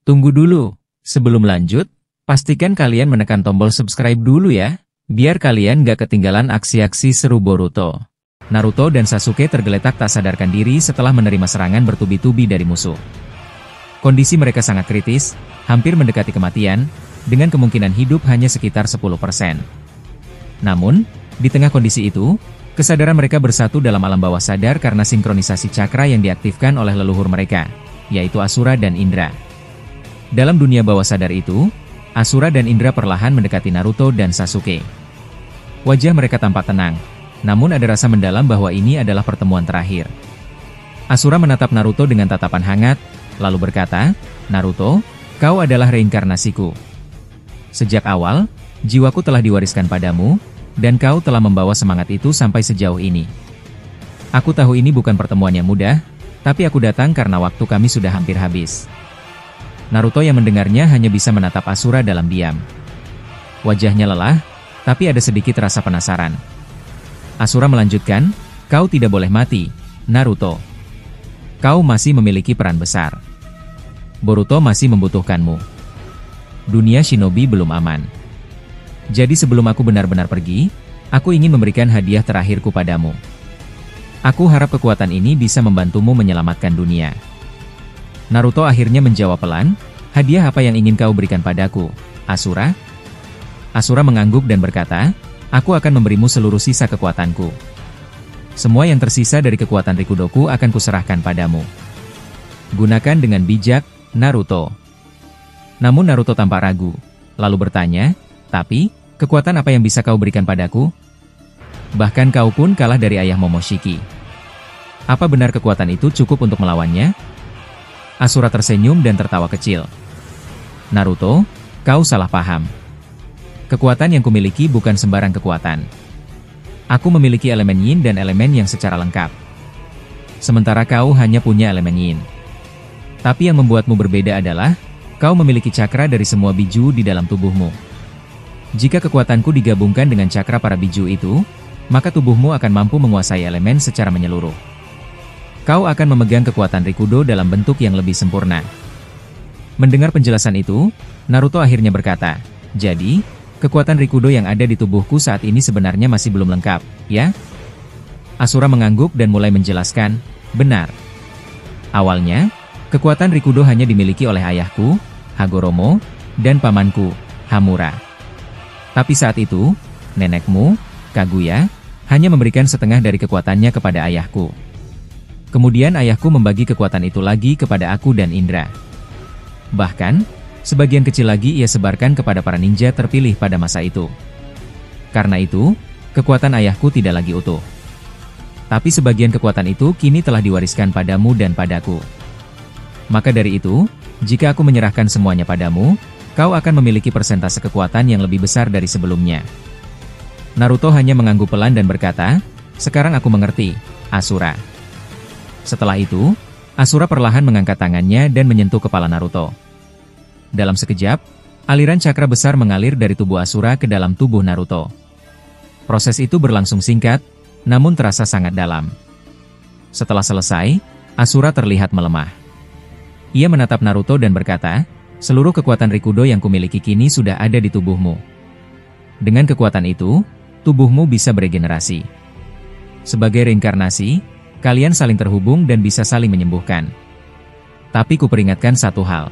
Tunggu dulu, sebelum lanjut, pastikan kalian menekan tombol subscribe dulu ya, biar kalian gak ketinggalan aksi-aksi seru Boruto. Naruto dan Sasuke tergeletak tak sadarkan diri setelah menerima serangan bertubi-tubi dari musuh. Kondisi mereka sangat kritis, hampir mendekati kematian, dengan kemungkinan hidup hanya sekitar 10%. Namun, di tengah kondisi itu, kesadaran mereka bersatu dalam alam bawah sadar karena sinkronisasi cakra yang diaktifkan oleh leluhur mereka, yaitu Asura dan Indra. Dalam dunia bawah sadar itu, Asura dan Indra perlahan mendekati Naruto dan Sasuke. Wajah mereka tampak tenang, namun ada rasa mendalam bahwa ini adalah pertemuan terakhir. Asura menatap Naruto dengan tatapan hangat, lalu berkata, "Naruto, kau adalah reinkarnasiku. Sejak awal, jiwaku telah diwariskan padamu, dan kau telah membawa semangat itu sampai sejauh ini. Aku tahu ini bukan pertemuan yang mudah, tapi aku datang karena waktu kami sudah hampir habis." Naruto yang mendengarnya hanya bisa menatap Asura dalam diam. Wajahnya lelah, tapi ada sedikit rasa penasaran. Asura melanjutkan, "Kau tidak boleh mati, Naruto. Kau masih memiliki peran besar. Boruto masih membutuhkanmu. Dunia shinobi belum aman. Jadi sebelum aku benar-benar pergi, aku ingin memberikan hadiah terakhirku padamu. Aku harap kekuatan ini bisa membantumu menyelamatkan dunia." Naruto akhirnya menjawab pelan, "Hadiah apa yang ingin kau berikan padaku, Asura?" Asura mengangguk dan berkata, "Aku akan memberimu seluruh sisa kekuatanku. Semua yang tersisa dari kekuatan Rikudoku akan kuserahkan padamu. Gunakan dengan bijak, Naruto." Namun Naruto tampak ragu, lalu bertanya, "Tapi, kekuatan apa yang bisa kau berikan padaku? Bahkan kau pun kalah dari ayah Momoshiki. Apa benar kekuatan itu cukup untuk melawannya?" Asura tersenyum dan tertawa kecil. "Naruto, kau salah paham. Kekuatan yang kumiliki bukan sembarang kekuatan. Aku memiliki elemen yin dan elemen yang secara lengkap. Sementara kau hanya punya elemen yin. Tapi yang membuatmu berbeda adalah, kau memiliki cakra dari semua biju di dalam tubuhmu. Jika kekuatanku digabungkan dengan cakra para biju itu, maka tubuhmu akan mampu menguasai elemen secara menyeluruh. Kau akan memegang kekuatan Rikudo dalam bentuk yang lebih sempurna." Mendengar penjelasan itu, Naruto akhirnya berkata, "Jadi, kekuatan Rikudo yang ada di tubuhku saat ini sebenarnya masih belum lengkap, ya?" Asura mengangguk dan mulai menjelaskan, "Benar. Awalnya, kekuatan Rikudo hanya dimiliki oleh ayahku, Hagoromo, dan pamanku, Hamura. Tapi saat itu, nenekmu, Kaguya, hanya memberikan setengah dari kekuatannya kepada ayahku. Kemudian ayahku membagi kekuatan itu lagi kepada aku dan Indra. Bahkan, sebagian kecil lagi ia sebarkan kepada para ninja terpilih pada masa itu. Karena itu, kekuatan ayahku tidak lagi utuh. Tapi sebagian kekuatan itu kini telah diwariskan padamu dan padaku. Maka dari itu, jika aku menyerahkan semuanya padamu, kau akan memiliki persentase kekuatan yang lebih besar dari sebelumnya." Naruto hanya mengangguk pelan dan berkata, "Sekarang aku mengerti, Asura." Setelah itu, Asura perlahan mengangkat tangannya dan menyentuh kepala Naruto. Dalam sekejap, aliran cakra besar mengalir dari tubuh Asura ke dalam tubuh Naruto. Proses itu berlangsung singkat, namun terasa sangat dalam. Setelah selesai, Asura terlihat melemah. Ia menatap Naruto dan berkata, "Seluruh kekuatan Rikudo yang kumiliki kini sudah ada di tubuhmu. Dengan kekuatan itu, tubuhmu bisa beregenerasi. Sebagai reinkarnasi, kalian saling terhubung dan bisa saling menyembuhkan. Tapi kuperingatkan satu hal.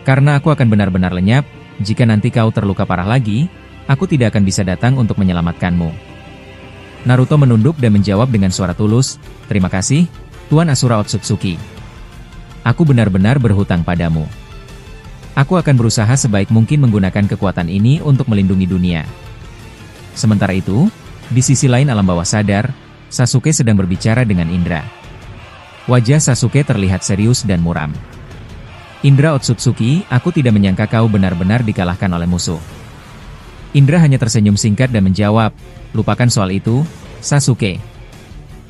Karena aku akan benar-benar lenyap, jika nanti kau terluka parah lagi, aku tidak akan bisa datang untuk menyelamatkanmu." Naruto menunduk dan menjawab dengan suara tulus, "Terima kasih, Tuan Asura Otsutsuki. Aku benar-benar berhutang padamu. Aku akan berusaha sebaik mungkin menggunakan kekuatan ini untuk melindungi dunia." Sementara itu, di sisi lain alam bawah sadar, Sasuke sedang berbicara dengan Indra. Wajah Sasuke terlihat serius dan muram. "Indra Otsutsuki, aku tidak menyangka kau benar-benar dikalahkan oleh musuh." Indra hanya tersenyum singkat dan menjawab, "Lupakan soal itu, Sasuke.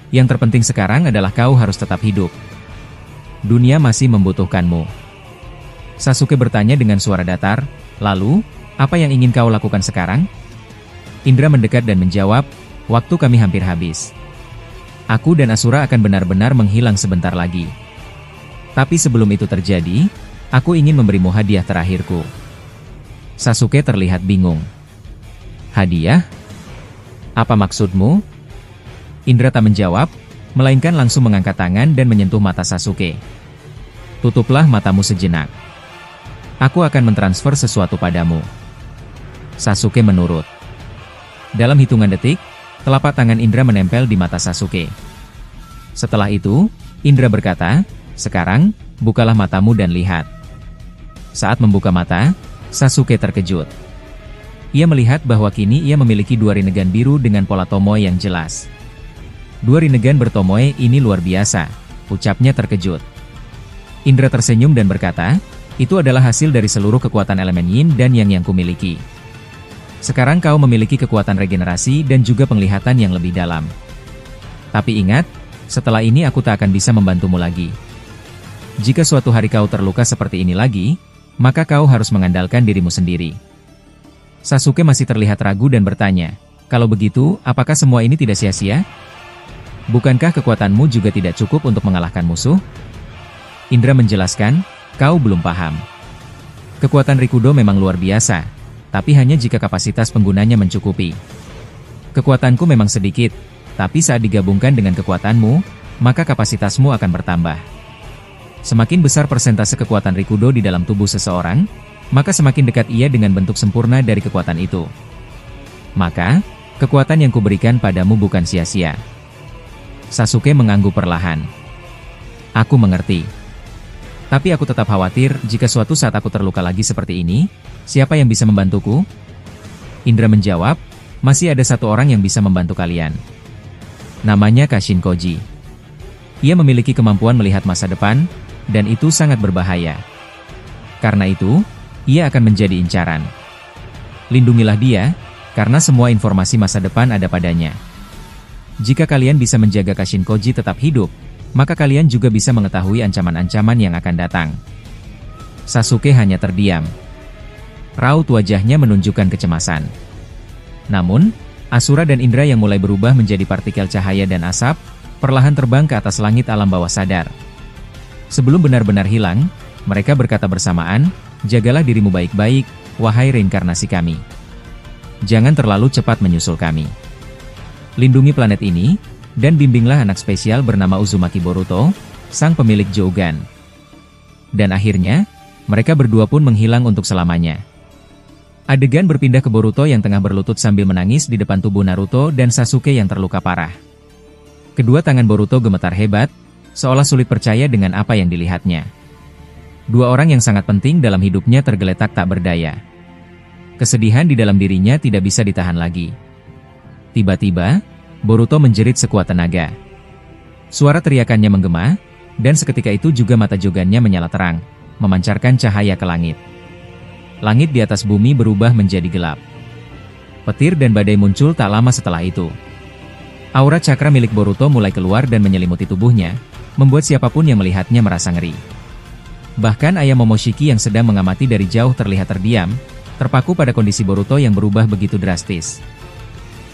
Yang terpenting sekarang adalah kau harus tetap hidup. Dunia masih membutuhkanmu." Sasuke bertanya dengan suara datar, "Lalu, apa yang ingin kau lakukan sekarang?" Indra mendekat dan menjawab, "Waktu kami hampir habis. Aku dan Asura akan benar-benar menghilang sebentar lagi. Tapi sebelum itu terjadi, Aku ingin memberimu hadiah terakhirku. Sasuke terlihat bingung. Hadiah? Apa maksudmu? Indra tak menjawab, melainkan langsung mengangkat tangan dan menyentuh mata Sasuke. Tutuplah matamu sejenak. Aku akan mentransfer sesuatu padamu. Sasuke menurut. Dalam hitungan detik, telapak tangan Indra menempel di mata Sasuke. Setelah itu, Indra berkata, "Sekarang, bukalah matamu dan lihat." Saat membuka mata, Sasuke terkejut. Ia melihat bahwa kini ia memiliki dua rinnegan biru dengan pola tomoe yang jelas. Dua rinnegan bertomoe ini luar biasa, ucapnya terkejut. Indra tersenyum dan berkata, "Itu adalah hasil dari seluruh kekuatan elemen yin dan yang kumiliki. Sekarang kau memiliki kekuatan regenerasi dan juga penglihatan yang lebih dalam. Tapi ingat, setelah ini aku tak akan bisa membantumu lagi. Jika suatu hari kau terluka seperti ini lagi, maka kau harus mengandalkan dirimu sendiri." Sasuke masih terlihat ragu dan bertanya, "Kalau begitu, apakah semua ini tidak sia-sia? Bukankah kekuatanmu juga tidak cukup untuk mengalahkan musuh?" Indra menjelaskan, "Kau belum paham. Kekuatan Rikudo memang luar biasa, tapi hanya jika kapasitas penggunanya mencukupi. Kekuatanku memang sedikit, tapi saat digabungkan dengan kekuatanmu, maka kapasitasmu akan bertambah. Semakin besar persentase kekuatan Rikudo di dalam tubuh seseorang, maka semakin dekat ia dengan bentuk sempurna dari kekuatan itu. Maka, kekuatan yang kuberikan padamu bukan sia-sia." Sasuke mengangguk perlahan. "Aku mengerti. Tapi aku tetap khawatir jika suatu saat aku terluka lagi seperti ini, siapa yang bisa membantuku?" Indra menjawab, "Masih ada satu orang yang bisa membantu kalian. Namanya Kashin Koji. Ia memiliki kemampuan melihat masa depan, dan itu sangat berbahaya. Karena itu, ia akan menjadi incaran. Lindungilah dia, karena semua informasi masa depan ada padanya. Jika kalian bisa menjaga Kashin Koji tetap hidup, maka kalian juga bisa mengetahui ancaman-ancaman yang akan datang." Sasuke hanya terdiam. Raut wajahnya menunjukkan kecemasan. Namun, Asura dan Indra yang mulai berubah menjadi partikel cahaya dan asap, perlahan terbang ke atas langit alam bawah sadar. Sebelum benar-benar hilang, mereka berkata bersamaan, "Jagalah dirimu baik-baik, wahai reinkarnasi kami. Jangan terlalu cepat menyusul kami. Lindungi planet ini, dan bimbinglah anak spesial bernama Uzumaki Boruto, sang pemilik Jougan." Dan akhirnya, mereka berdua pun menghilang untuk selamanya. Adegan berpindah ke Boruto yang tengah berlutut sambil menangis di depan tubuh Naruto dan Sasuke yang terluka parah. Kedua tangan Boruto gemetar hebat, seolah sulit percaya dengan apa yang dilihatnya. Dua orang yang sangat penting dalam hidupnya tergeletak tak berdaya. Kesedihan di dalam dirinya tidak bisa ditahan lagi. Tiba-tiba, Boruto menjerit sekuat tenaga. Suara teriakannya menggema, dan seketika itu juga mata Jogannya menyala terang, memancarkan cahaya ke langit. Langit di atas bumi berubah menjadi gelap. Petir dan badai muncul tak lama setelah itu. Aura cakra milik Boruto mulai keluar dan menyelimuti tubuhnya, membuat siapapun yang melihatnya merasa ngeri. Bahkan ayah Momoshiki yang sedang mengamati dari jauh terlihat terdiam, terpaku pada kondisi Boruto yang berubah begitu drastis.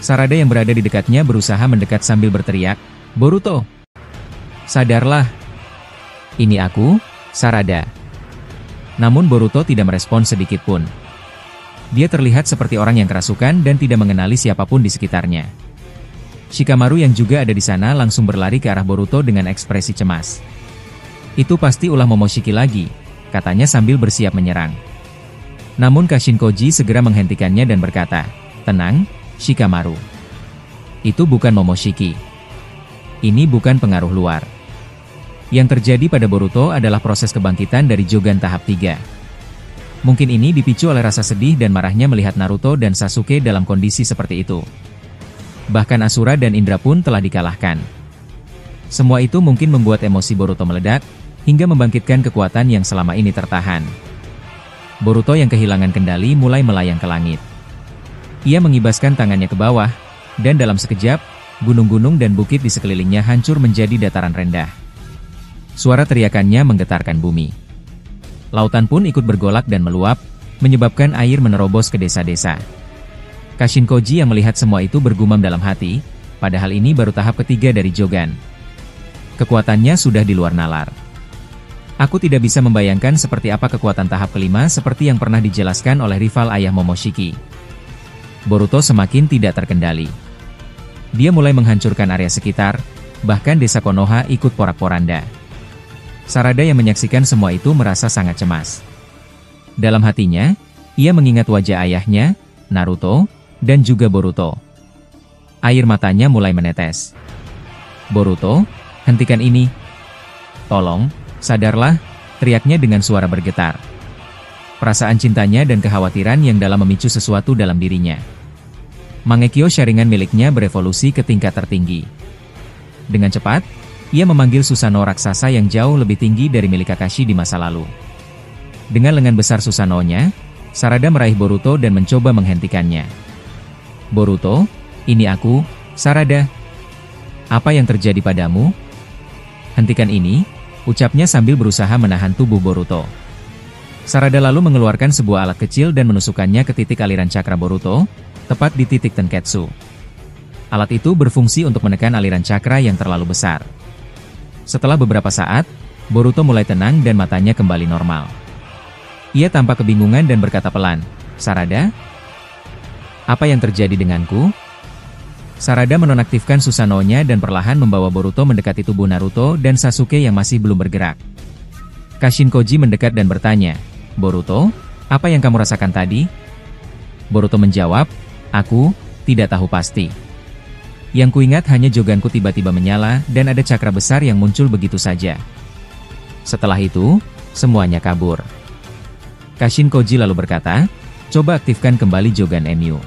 Sarada yang berada di dekatnya berusaha mendekat sambil berteriak, "Boruto! Sadarlah! Ini aku, Sarada." Namun Boruto tidak merespon sedikit pun. Dia terlihat seperti orang yang kerasukan dan tidak mengenali siapapun di sekitarnya. Shikamaru yang juga ada di sana langsung berlari ke arah Boruto dengan ekspresi cemas. "Itu pasti ulah Momoshiki lagi," katanya sambil bersiap menyerang. Namun Kashin Koji segera menghentikannya dan berkata, "Tenang, Shikamaru. Itu bukan Momoshiki. Ini bukan pengaruh luar. Yang terjadi pada Boruto adalah proses kebangkitan dari Jogan tahap 3. Mungkin ini dipicu oleh rasa sedih dan marahnya melihat Naruto dan Sasuke dalam kondisi seperti itu. Bahkan Asura dan Indra pun telah dikalahkan. Semua itu mungkin membuat emosi Boruto meledak, hingga membangkitkan kekuatan yang selama ini tertahan." Boruto yang kehilangan kendali mulai melayang ke langit. Ia mengibaskan tangannya ke bawah, dan dalam sekejap, gunung-gunung dan bukit di sekelilingnya hancur menjadi dataran rendah. Suara teriakannya menggetarkan bumi. Lautan pun ikut bergolak dan meluap, menyebabkan air menerobos ke desa-desa. Kashin Koji yang melihat semua itu bergumam dalam hati, padahal ini baru tahap ketiga dari Jogan. Kekuatannya sudah di luar nalar. Aku tidak bisa membayangkan seperti apa kekuatan tahap kelima seperti yang pernah dijelaskan oleh rival ayah Momoshiki. Boruto semakin tidak terkendali. Dia mulai menghancurkan area sekitar, bahkan desa Konoha ikut porak-poranda. Sarada yang menyaksikan semua itu merasa sangat cemas. Dalam hatinya, ia mengingat wajah ayahnya, Naruto, dan juga Boruto. Air matanya mulai menetes. Boruto, hentikan ini. Tolong, sadarlah, teriaknya dengan suara bergetar. Perasaan cintanya dan kekhawatiran yang dalam memicu sesuatu dalam dirinya. Mangekyo Sharingan miliknya berevolusi ke tingkat tertinggi. Dengan cepat, ia memanggil Susanoo raksasa yang jauh lebih tinggi dari milik Kakashi di masa lalu. Dengan lengan besar Susanoo-nya, Sarada meraih Boruto dan mencoba menghentikannya. Boruto, ini aku, Sarada. Apa yang terjadi padamu? Hentikan ini, ucapnya sambil berusaha menahan tubuh Boruto. Sarada lalu mengeluarkan sebuah alat kecil dan menusukkannya ke titik aliran cakra Boruto, tepat di titik Tenketsu. Alat itu berfungsi untuk menekan aliran cakra yang terlalu besar. Setelah beberapa saat, Boruto mulai tenang dan matanya kembali normal. Ia tampak kebingungan dan berkata pelan, Sarada? Apa yang terjadi denganku? Sarada menonaktifkan Susanoo-nya dan perlahan membawa Boruto mendekati tubuh Naruto dan Sasuke yang masih belum bergerak. Kashin Koji mendekat dan bertanya, Boruto, apa yang kamu rasakan tadi? Boruto menjawab, aku tidak tahu pasti. Yang kuingat hanya joganku tiba-tiba menyala dan ada cakra besar yang muncul begitu saja. Setelah itu, semuanya kabur. Kashin Koji lalu berkata, coba aktifkan kembali Jogan MU.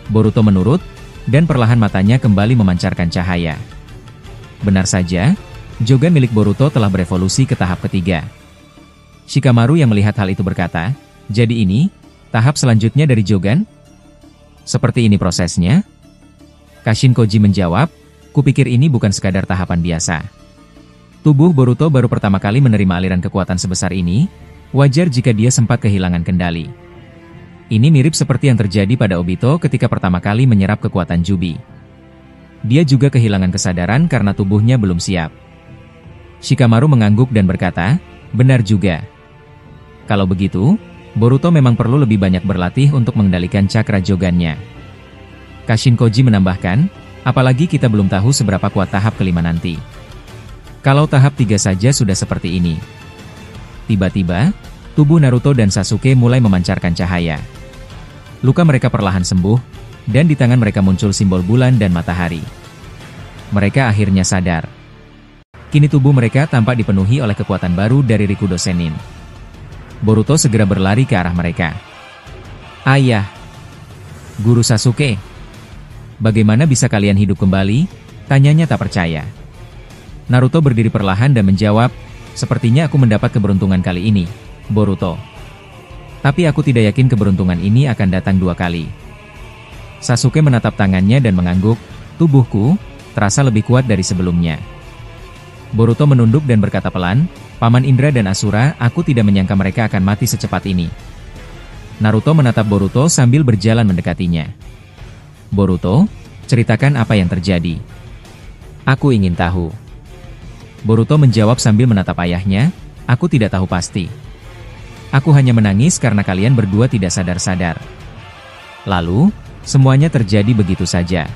Boruto menurut, dan perlahan matanya kembali memancarkan cahaya. Benar saja, Jogan milik Boruto telah berevolusi ke tahap ketiga. Shikamaru yang melihat hal itu berkata, jadi ini, tahap selanjutnya dari Jogan? Seperti ini prosesnya? Kashin Koji menjawab, kupikir ini bukan sekadar tahapan biasa. Tubuh Boruto baru pertama kali menerima aliran kekuatan sebesar ini, wajar jika dia sempat kehilangan kendali. Ini mirip seperti yang terjadi pada Obito ketika pertama kali menyerap kekuatan Jubi. Dia juga kehilangan kesadaran karena tubuhnya belum siap. Shikamaru mengangguk dan berkata, benar juga. Kalau begitu, Boruto memang perlu lebih banyak berlatih untuk mengendalikan cakra Jogannya. Kashin Koji menambahkan, apalagi kita belum tahu seberapa kuat tahap kelima nanti. Kalau tahap 3 saja sudah seperti ini. Tiba-tiba, tubuh Naruto dan Sasuke mulai memancarkan cahaya. Luka mereka perlahan sembuh, dan di tangan mereka muncul simbol bulan dan matahari. Mereka akhirnya sadar. Kini tubuh mereka tampak dipenuhi oleh kekuatan baru dari Rikudo Sennin. Boruto segera berlari ke arah mereka. Ayah! Guru Sasuke! Bagaimana bisa kalian hidup kembali? Tanyanya tak percaya. Naruto berdiri perlahan dan menjawab, sepertinya aku mendapat keberuntungan kali ini, Boruto. Tapi aku tidak yakin keberuntungan ini akan datang 2 kali. Sasuke menatap tangannya dan mengangguk, tubuhku terasa lebih kuat dari sebelumnya. Boruto menunduk dan berkata pelan, Paman Indra dan Asura, aku tidak menyangka mereka akan mati secepat ini. Naruto menatap Boruto sambil berjalan mendekatinya. Boruto, ceritakan apa yang terjadi. Aku ingin tahu. Boruto menjawab sambil menatap ayahnya, aku tidak tahu pasti. Aku hanya menangis karena kalian berdua tidak sadar-sadar. Lalu, semuanya terjadi begitu saja.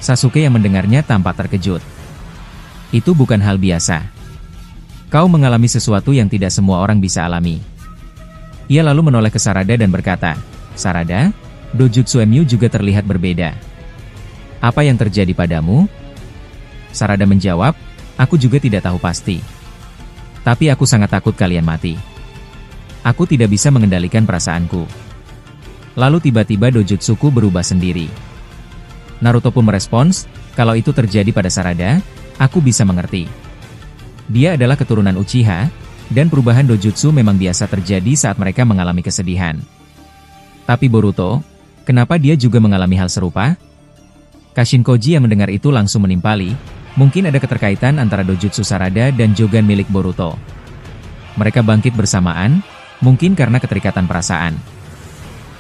Sasuke yang mendengarnya tampak terkejut. Itu bukan hal biasa. Kau mengalami sesuatu yang tidak semua orang bisa alami. Ia lalu menoleh ke Sarada dan berkata, Sarada, Dojutsu MU juga terlihat berbeda. Apa yang terjadi padamu? Sarada menjawab, aku juga tidak tahu pasti. Tapi aku sangat takut kalian mati. Aku tidak bisa mengendalikan perasaanku. Lalu tiba-tiba dojutsuku berubah sendiri. Naruto pun merespons, kalau itu terjadi pada Sarada, aku bisa mengerti. Dia adalah keturunan Uchiha, dan perubahan dojutsu memang biasa terjadi saat mereka mengalami kesedihan. Tapi Boruto, kenapa dia juga mengalami hal serupa? Kashin Koji yang mendengar itu langsung menimpali, mungkin ada keterkaitan antara dojutsu Sarada dan Jogan milik Boruto. Mereka bangkit bersamaan, mungkin karena keterikatan perasaan.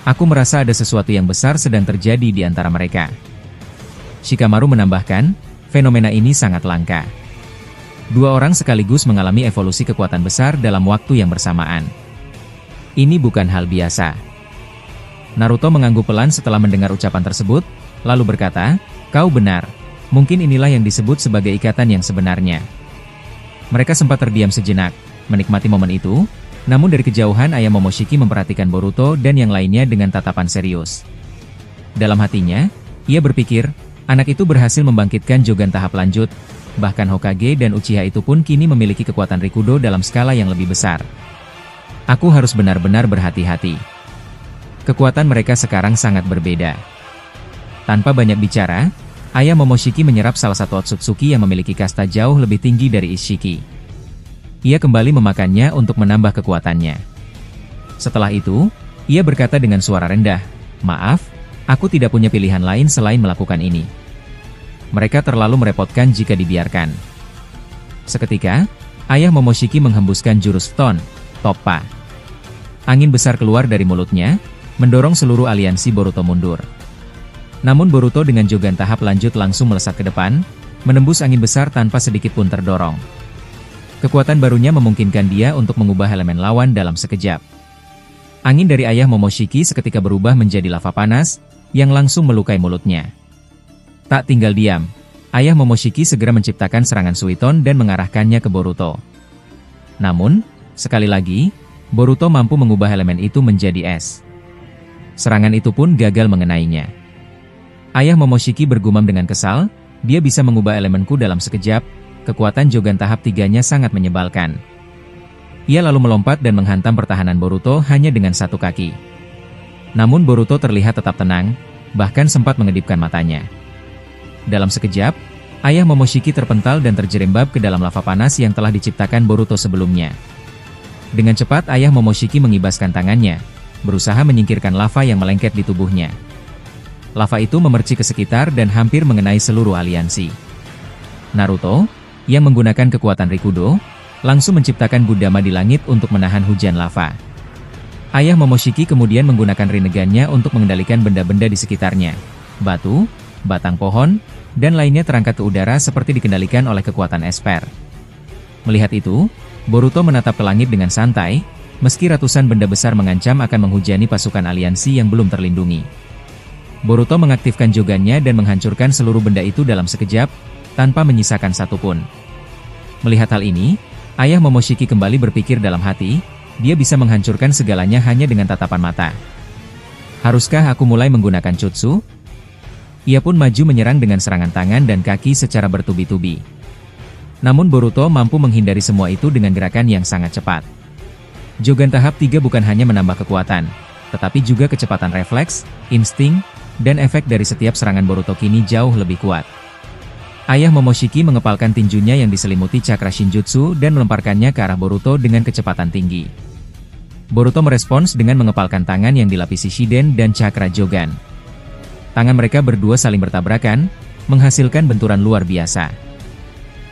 Aku merasa ada sesuatu yang besar sedang terjadi di antara mereka. Shikamaru menambahkan, fenomena ini sangat langka. Dua orang sekaligus mengalami evolusi kekuatan besar dalam waktu yang bersamaan. Ini bukan hal biasa. Naruto mengangguk pelan setelah mendengar ucapan tersebut, lalu berkata, "Kau benar. Mungkin inilah yang disebut sebagai ikatan yang sebenarnya." Mereka sempat terdiam sejenak, menikmati momen itu, namun dari kejauhan ayah Momoshiki memperhatikan Boruto dan yang lainnya dengan tatapan serius. Dalam hatinya, ia berpikir, anak itu berhasil membangkitkan Jogan tahap lanjut, bahkan Hokage dan Uchiha itu pun kini memiliki kekuatan Rikudo dalam skala yang lebih besar. Aku harus benar-benar berhati-hati. Kekuatan mereka sekarang sangat berbeda. Tanpa banyak bicara, ayah Momoshiki menyerap salah satu Otsutsuki yang memiliki kasta jauh lebih tinggi dari Ishiki. Ia kembali memakannya untuk menambah kekuatannya. Setelah itu, ia berkata dengan suara rendah, "Maaf, aku tidak punya pilihan lain selain melakukan ini. Mereka terlalu merepotkan jika dibiarkan." Seketika, ayah Momoshiki menghembuskan jurus Stone, Toppa. Angin besar keluar dari mulutnya, mendorong seluruh aliansi Boruto mundur. Namun Boruto dengan Jogan tahap lanjut langsung melesat ke depan, menembus angin besar tanpa sedikit pun terdorong. Kekuatan barunya memungkinkan dia untuk mengubah elemen lawan dalam sekejap. Angin dari ayah Momoshiki seketika berubah menjadi lava panas, yang langsung melukai mulutnya. Tak tinggal diam, ayah Momoshiki segera menciptakan serangan Suiton dan mengarahkannya ke Boruto. Namun, sekali lagi, Boruto mampu mengubah elemen itu menjadi es. Serangan itu pun gagal mengenainya. Ayah Momoshiki bergumam dengan kesal, dia bisa mengubah elemenku dalam sekejap, kekuatan Jogan tahap 3-nya sangat menyebalkan. Ia lalu melompat dan menghantam pertahanan Boruto hanya dengan satu kaki. Namun Boruto terlihat tetap tenang, bahkan sempat mengedipkan matanya. Dalam sekejap, ayah Momoshiki terpental dan terjerembab ke dalam lava panas yang telah diciptakan Boruto sebelumnya. Dengan cepat ayah Momoshiki mengibaskan tangannya, berusaha menyingkirkan lava yang melengket di tubuhnya. Lava itu memercik ke sekitar dan hampir mengenai seluruh aliansi. Naruto, yang menggunakan kekuatan Rikudo, langsung menciptakan Gudama di langit untuk menahan hujan lava. Ayah Momoshiki kemudian menggunakan Rinnegan-nya untuk mengendalikan benda-benda di sekitarnya. Batu, batang pohon, dan lainnya terangkat ke udara seperti dikendalikan oleh kekuatan Esper. Melihat itu, Boruto menatap ke langit dengan santai, meski ratusan benda besar mengancam akan menghujani pasukan aliansi yang belum terlindungi. Boruto mengaktifkan Jogan-nya dan menghancurkan seluruh benda itu dalam sekejap, tanpa menyisakan satupun. Melihat hal ini, ayah Momoshiki kembali berpikir dalam hati, dia bisa menghancurkan segalanya hanya dengan tatapan mata. Haruskah aku mulai menggunakan jutsu? Ia pun maju menyerang dengan serangan tangan dan kaki secara bertubi-tubi. Namun Boruto mampu menghindari semua itu dengan gerakan yang sangat cepat. Jogan tahap 3 bukan hanya menambah kekuatan, tetapi juga kecepatan refleks, insting, dan efek dari setiap serangan Boruto kini jauh lebih kuat. Ayah Momoshiki mengepalkan tinjunya yang diselimuti cakra Shinjutsu dan melemparkannya ke arah Boruto dengan kecepatan tinggi. Boruto merespons dengan mengepalkan tangan yang dilapisi Shiden dan cakra Jogan. Tangan mereka berdua saling bertabrakan, menghasilkan benturan luar biasa.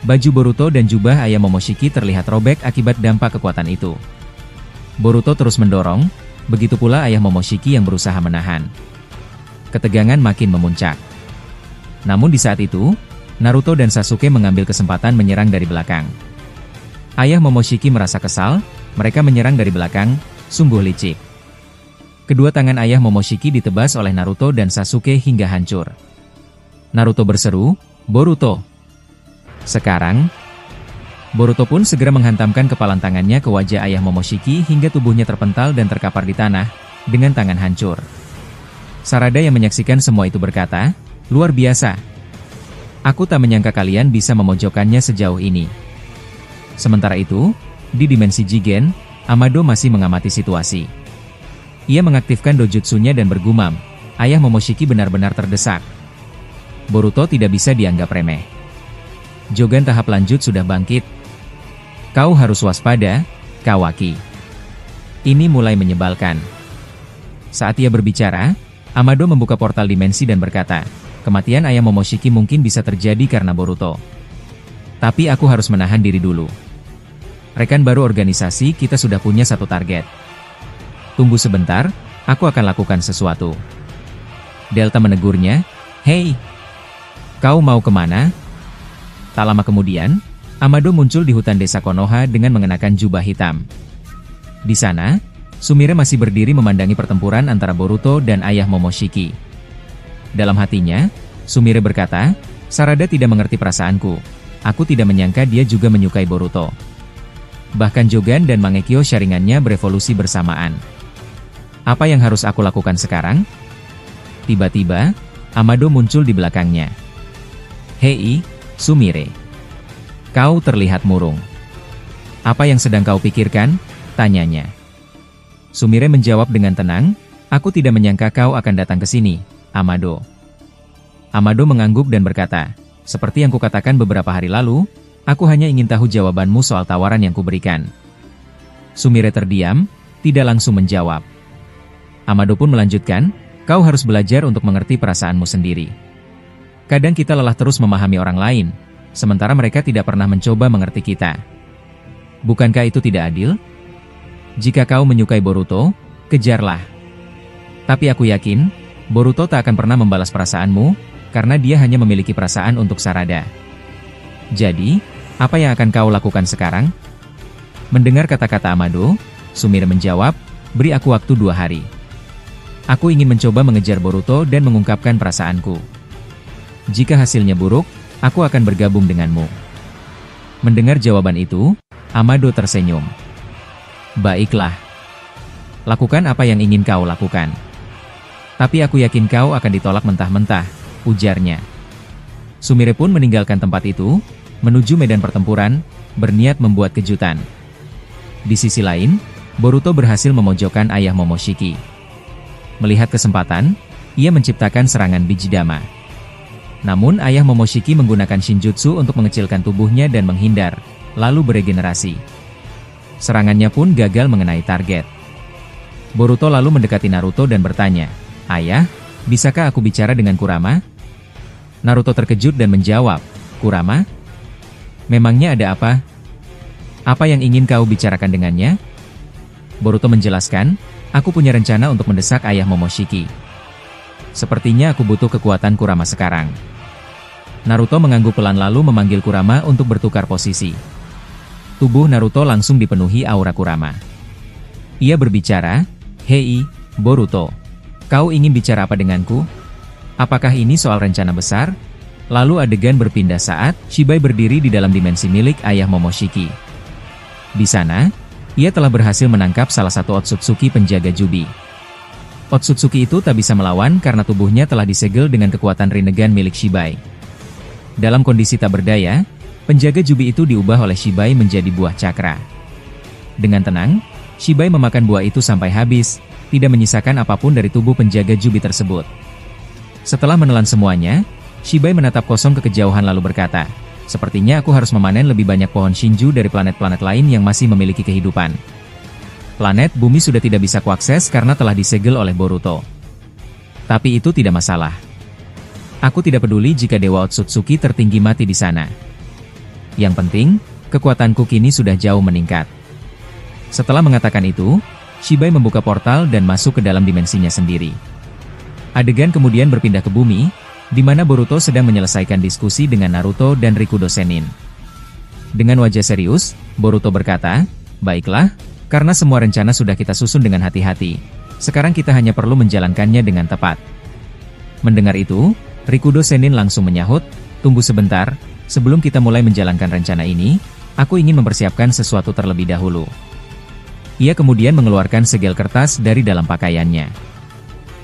Baju Boruto dan jubah ayah Momoshiki terlihat robek akibat dampak kekuatan itu. Boruto terus mendorong, begitu pula ayah Momoshiki yang berusaha menahan. Ketegangan makin memuncak. Namun di saat itu, Naruto dan Sasuke mengambil kesempatan menyerang dari belakang. Ayah Momoshiki merasa kesal, mereka menyerang dari belakang, sungguh licik. Kedua tangan ayah Momoshiki ditebas oleh Naruto dan Sasuke hingga hancur. Naruto berseru, "Boruto!" Sekarang, Boruto pun segera menghantamkan kepalan tangannya ke wajah ayah Momoshiki hingga tubuhnya terpental dan terkapar di tanah, dengan tangan hancur. Sarada yang menyaksikan semua itu berkata, "Luar biasa. Aku tak menyangka kalian bisa memojokkannya sejauh ini." Sementara itu, di dimensi Jigen, Amado masih mengamati situasi. Ia mengaktifkan dojutsunya dan bergumam, ayah Momoshiki benar-benar terdesak. Boruto tidak bisa dianggap remeh. Jogan tahap lanjut sudah bangkit. Kau harus waspada, Kawaki. Ini mulai menyebalkan. Saat ia berbicara, Amado membuka portal dimensi dan berkata, kematian ayah Momoshiki mungkin bisa terjadi karena Boruto. Tapi aku harus menahan diri dulu. Rekan baru organisasi kita sudah punya satu target. Tunggu sebentar, aku akan lakukan sesuatu. Delta menegurnya, "Hei, kau mau kemana?" Tak lama kemudian, Amado muncul di hutan desa Konoha dengan mengenakan jubah hitam. Di sana, Sumire masih berdiri memandangi pertempuran antara Boruto dan ayah Momoshiki. Dalam hatinya, Sumire berkata, Sarada tidak mengerti perasaanku. Aku tidak menyangka dia juga menyukai Boruto. Bahkan Jogan dan Mangekyo Sharingan-nya berevolusi bersamaan. Apa yang harus aku lakukan sekarang? Tiba-tiba, Amado muncul di belakangnya. Hei, Sumire. Kau terlihat murung. Apa yang sedang kau pikirkan? Tanyanya. Sumire menjawab dengan tenang, aku tidak menyangka kau akan datang ke sini, Amado. Amado mengangguk dan berkata, seperti yang kukatakan beberapa hari lalu, aku hanya ingin tahu jawabanmu soal tawaran yang kuberikan. Sumire terdiam, tidak langsung menjawab. Amado pun melanjutkan, kau harus belajar untuk mengerti perasaanmu sendiri. Kadang kita lelah terus memahami orang lain, sementara mereka tidak pernah mencoba mengerti kita. Bukankah itu tidak adil? Jika kau menyukai Boruto, kejarlah. Tapi aku yakin, Boruto tak akan pernah membalas perasaanmu, karena dia hanya memiliki perasaan untuk Sarada. Jadi, apa yang akan kau lakukan sekarang? Mendengar kata-kata Amado, Sumire menjawab, beri aku waktu 2 hari. Aku ingin mencoba mengejar Boruto dan mengungkapkan perasaanku. Jika hasilnya buruk, aku akan bergabung denganmu. Mendengar jawaban itu, Amado tersenyum. Baiklah. Lakukan apa yang ingin kau lakukan. Tapi aku yakin kau akan ditolak mentah-mentah, ujarnya. Sumire pun meninggalkan tempat itu, menuju medan pertempuran, berniat membuat kejutan. Di sisi lain, Boruto berhasil memojokkan ayah Momoshiki. Melihat kesempatan, ia menciptakan serangan Bijidama. Namun ayah Momoshiki menggunakan Shinjutsu untuk mengecilkan tubuhnya dan menghindar, lalu beregenerasi. Serangannya pun gagal mengenai target. Boruto lalu mendekati Naruto dan bertanya, Ayah, bisakah aku bicara dengan Kurama? Naruto terkejut dan menjawab, Kurama? Memangnya ada apa? Apa yang ingin kau bicarakan dengannya? Boruto menjelaskan, aku punya rencana untuk mendesak ayah Momoshiki. Sepertinya aku butuh kekuatan Kurama sekarang. Naruto mengangguk pelan lalu memanggil Kurama untuk bertukar posisi. Tubuh Naruto langsung dipenuhi aura Kurama. Ia berbicara, Hei, Boruto. Kau ingin bicara apa denganku? Apakah ini soal rencana besar? Lalu adegan berpindah saat Shibai berdiri di dalam dimensi milik ayah Momoshiki. Di sana, ia telah berhasil menangkap salah satu Otsutsuki penjaga Jubi. Otsutsuki itu tak bisa melawan karena tubuhnya telah disegel dengan kekuatan Rinnegan milik Shibai. Dalam kondisi tak berdaya, penjaga Jubi itu diubah oleh Shibai menjadi buah cakra. Dengan tenang, Shibai memakan buah itu sampai habis, tidak menyisakan apapun dari tubuh penjaga Jubi tersebut. Setelah menelan semuanya, Shibai menatap kosong ke kejauhan lalu berkata, sepertinya aku harus memanen lebih banyak pohon Shinju dari planet-planet lain yang masih memiliki kehidupan. Planet bumi sudah tidak bisa kuakses karena telah disegel oleh Boruto. Tapi itu tidak masalah. Aku tidak peduli jika Dewa Otsutsuki tertinggi mati di sana. Yang penting, kekuatanku kini sudah jauh meningkat. Setelah mengatakan itu, Shibai membuka portal dan masuk ke dalam dimensinya sendiri. Adegan kemudian berpindah ke bumi, di mana Boruto sedang menyelesaikan diskusi dengan Naruto dan Rikudo Sennin. Dengan wajah serius, Boruto berkata, baiklah, karena semua rencana sudah kita susun dengan hati-hati, sekarang kita hanya perlu menjalankannya dengan tepat. Mendengar itu, Rikudo Sennin langsung menyahut, tunggu sebentar, sebelum kita mulai menjalankan rencana ini, aku ingin mempersiapkan sesuatu terlebih dahulu. Ia kemudian mengeluarkan segel kertas dari dalam pakaiannya.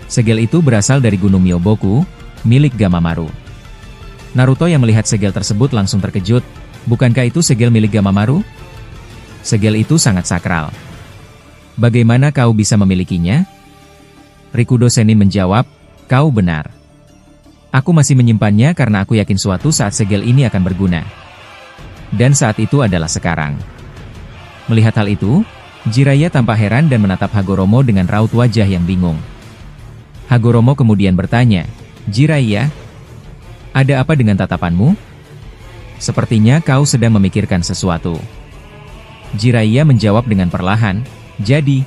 Segel itu berasal dari Gunung Myoboku, milik Gamamaru. Naruto yang melihat segel tersebut langsung terkejut, bukankah itu segel milik Gamamaru? Segel itu sangat sakral. Bagaimana kau bisa memilikinya? Rikudo Sennin menjawab, kau benar. Aku masih menyimpannya karena aku yakin suatu saat segel ini akan berguna. Dan saat itu adalah sekarang. Melihat hal itu, Jiraiya tampak heran dan menatap Hagoromo dengan raut wajah yang bingung. Hagoromo kemudian bertanya, Jiraiya, ada apa dengan tatapanmu? Sepertinya kau sedang memikirkan sesuatu. Jiraiya menjawab dengan perlahan, jadi,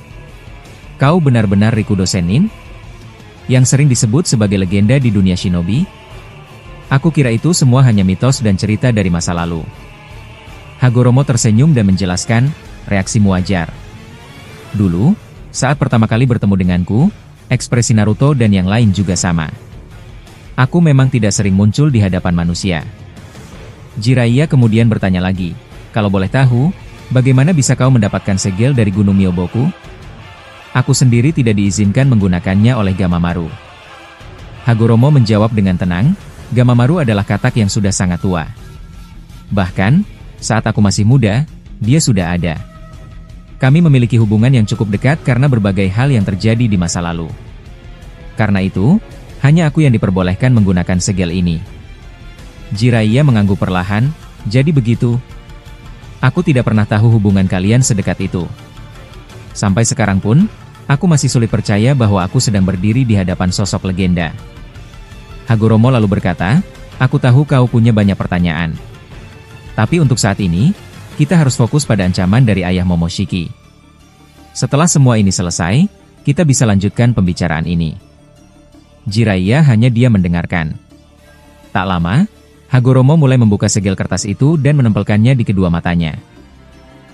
kau benar-benar Rikudo Sennin? Yang sering disebut sebagai legenda di dunia shinobi? Aku kira itu semua hanya mitos dan cerita dari masa lalu. Hagoromo tersenyum dan menjelaskan, reaksimu wajar. Dulu, saat pertama kali bertemu denganku, ekspresi Naruto dan yang lain juga sama. Aku memang tidak sering muncul di hadapan manusia. Jiraiya kemudian bertanya lagi, kalau boleh tahu, bagaimana bisa kau mendapatkan segel dari Gunung Myoboku? Aku sendiri tidak diizinkan menggunakannya oleh Gamamaru. Hagoromo menjawab dengan tenang, Gamamaru adalah katak yang sudah sangat tua. Bahkan, saat aku masih muda, dia sudah ada. Kami memiliki hubungan yang cukup dekat karena berbagai hal yang terjadi di masa lalu. Karena itu, hanya aku yang diperbolehkan menggunakan segel ini. Jiraiya mengangguk perlahan, jadi begitu. Aku tidak pernah tahu hubungan kalian sedekat itu. Sampai sekarang pun, aku masih sulit percaya bahwa aku sedang berdiri di hadapan sosok legenda. Hagoromo lalu berkata, aku tahu kau punya banyak pertanyaan. Tapi untuk saat ini, kita harus fokus pada ancaman dari ayah Momoshiki. Setelah semua ini selesai, kita bisa lanjutkan pembicaraan ini. Jiraiya hanya diam mendengarkan. Tak lama, Hagoromo mulai membuka segel kertas itu dan menempelkannya di kedua matanya.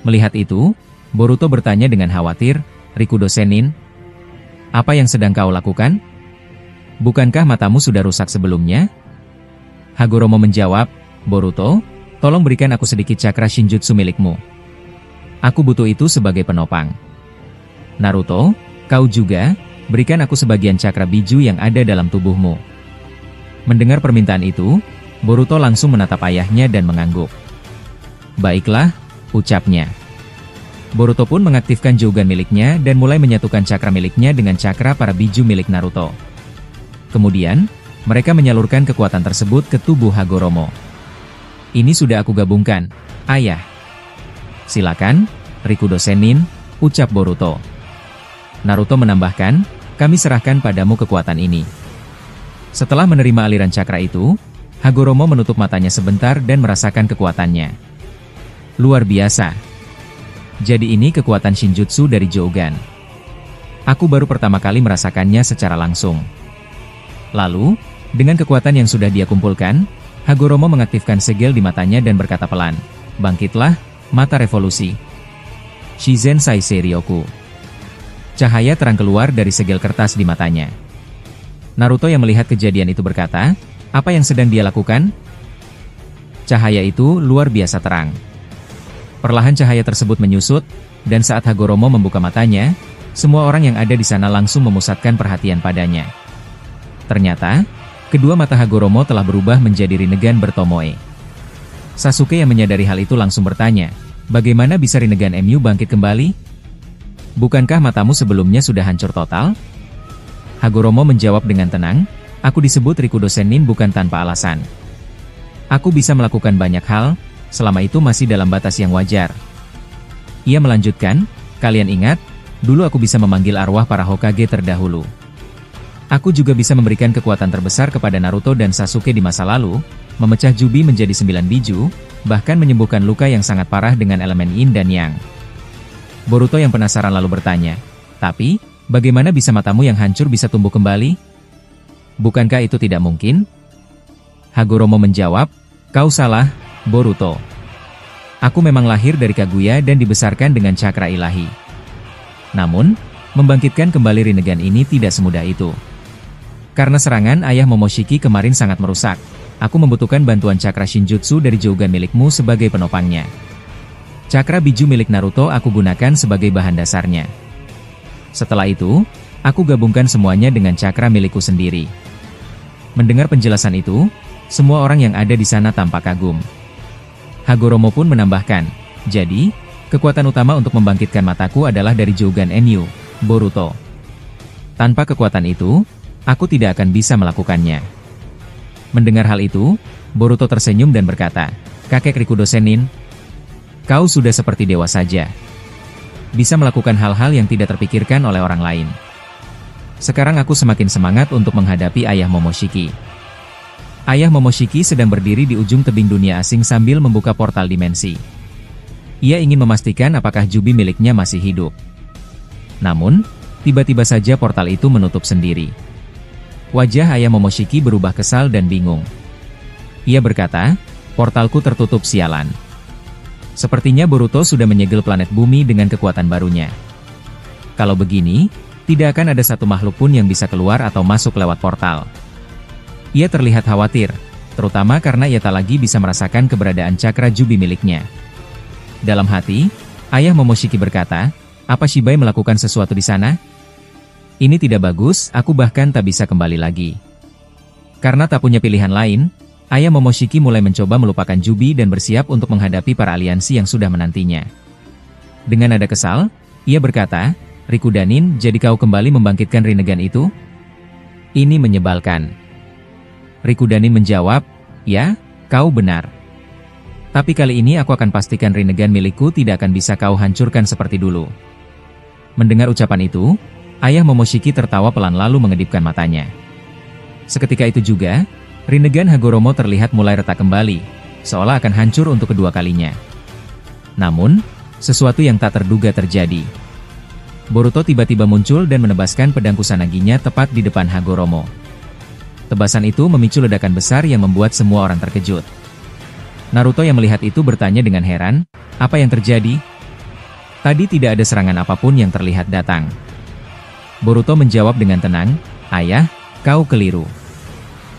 Melihat itu, Boruto bertanya dengan khawatir, Rikudo Sennin, apa yang sedang kau lakukan? Bukankah matamu sudah rusak sebelumnya? Hagoromo menjawab, Boruto, tolong berikan aku sedikit cakra Shinjutsu milikmu. Aku butuh itu sebagai penopang. Naruto, kau juga, berikan aku sebagian cakra biju yang ada dalam tubuhmu. Mendengar permintaan itu, Boruto langsung menatap ayahnya dan mengangguk. Baiklah, ucapnya. Boruto pun mengaktifkan Jogan miliknya dan mulai menyatukan cakra miliknya dengan cakra para biju milik Naruto. Kemudian, mereka menyalurkan kekuatan tersebut ke tubuh Hagoromo. Ini sudah aku gabungkan, ayah. Silakan, Rikudo Sennin, ucap Boruto. Naruto menambahkan, kami serahkan padamu kekuatan ini. Setelah menerima aliran cakra itu, Hagoromo menutup matanya sebentar dan merasakan kekuatannya. Luar biasa. Jadi ini kekuatan Shinjutsu dari Jogan. Aku baru pertama kali merasakannya secara langsung. Lalu, dengan kekuatan yang sudah dia kumpulkan, Hagoromo mengaktifkan segel di matanya dan berkata pelan, bangkitlah, mata revolusi. Shizen Saisei Ryoku. Cahaya terang keluar dari segel kertas di matanya. Naruto yang melihat kejadian itu berkata, apa yang sedang dia lakukan? Cahaya itu luar biasa terang. Perlahan cahaya tersebut menyusut, dan saat Hagoromo membuka matanya, semua orang yang ada di sana langsung memusatkan perhatian padanya. Ternyata, kedua mata Hagoromo telah berubah menjadi Rinnegan bertomoe. Sasuke yang menyadari hal itu langsung bertanya, bagaimana bisa Rinnegan MU bangkit kembali? Bukankah matamu sebelumnya sudah hancur total? Hagoromo menjawab dengan tenang, aku disebut Rikudo Sennin bukan tanpa alasan. Aku bisa melakukan banyak hal, selama itu masih dalam batas yang wajar. Ia melanjutkan, kalian ingat, dulu aku bisa memanggil arwah para Hokage terdahulu. Aku juga bisa memberikan kekuatan terbesar kepada Naruto dan Sasuke di masa lalu, memecah Jubi menjadi 9 biju, bahkan menyembuhkan luka yang sangat parah dengan elemen Yin dan Yang. Boruto yang penasaran lalu bertanya, tapi, bagaimana bisa matamu yang hancur bisa tumbuh kembali? Bukankah itu tidak mungkin? Hagoromo menjawab, kau salah, Boruto. Aku memang lahir dari Kaguya dan dibesarkan dengan cakra ilahi. Namun, membangkitkan kembali Rinnegan ini tidak semudah itu. Karena serangan ayah Momoshiki kemarin sangat merusak, aku membutuhkan bantuan cakra Shinjutsu dari Jogan milikmu sebagai penopangnya. Cakra biju milik Naruto aku gunakan sebagai bahan dasarnya. Setelah itu, aku gabungkan semuanya dengan cakra milikku sendiri. Mendengar penjelasan itu, semua orang yang ada di sana tampak kagum. Hagoromo pun menambahkan, jadi, kekuatan utama untuk membangkitkan mataku adalah dari Jogan MU, Boruto. Tanpa kekuatan itu, aku tidak akan bisa melakukannya. Mendengar hal itu, Boruto tersenyum dan berkata, kakek Rikudo Sennin, kau sudah seperti dewa saja. Bisa melakukan hal-hal yang tidak terpikirkan oleh orang lain. Sekarang aku semakin semangat untuk menghadapi ayah Momoshiki. Ayah Momoshiki sedang berdiri di ujung tebing dunia asing sambil membuka portal dimensi. Ia ingin memastikan apakah Jubi miliknya masih hidup. Namun, tiba-tiba saja portal itu menutup sendiri. Wajah ayah Momoshiki berubah kesal dan bingung. Ia berkata, portalku tertutup sialan. Sepertinya Boruto sudah menyegel planet bumi dengan kekuatan barunya. Kalau begini, tidak akan ada satu makhluk pun yang bisa keluar atau masuk lewat portal. Ia terlihat khawatir, terutama karena ia tak lagi bisa merasakan keberadaan cakra Jubi miliknya. Dalam hati, ayah Momoshiki berkata, apa Shibai melakukan sesuatu di sana? Ini tidak bagus, aku bahkan tak bisa kembali lagi. Karena tak punya pilihan lain, ayah Momoshiki mulai mencoba melupakan Jubi dan bersiap untuk menghadapi para aliansi yang sudah menantinya. Dengan nada kesal, ia berkata, Rikudanin, jadi kau kembali membangkitkan Rinnegan itu? Ini menyebalkan. Rikudanin menjawab, ya, kau benar. Tapi kali ini aku akan pastikan Rinnegan milikku tidak akan bisa kau hancurkan seperti dulu. Mendengar ucapan itu, ayah Momoshiki tertawa pelan lalu mengedipkan matanya. Seketika itu juga, Rinnegan Hagoromo terlihat mulai retak kembali, seolah akan hancur untuk kedua kalinya. Namun, sesuatu yang tak terduga terjadi. Boruto tiba-tiba muncul dan menebaskan pedang Kusanaginya tepat di depan Hagoromo. Tebasan itu memicu ledakan besar yang membuat semua orang terkejut. Naruto yang melihat itu bertanya dengan heran, apa yang terjadi? Tadi tidak ada serangan apapun yang terlihat datang. Boruto menjawab dengan tenang, ayah, kau keliru.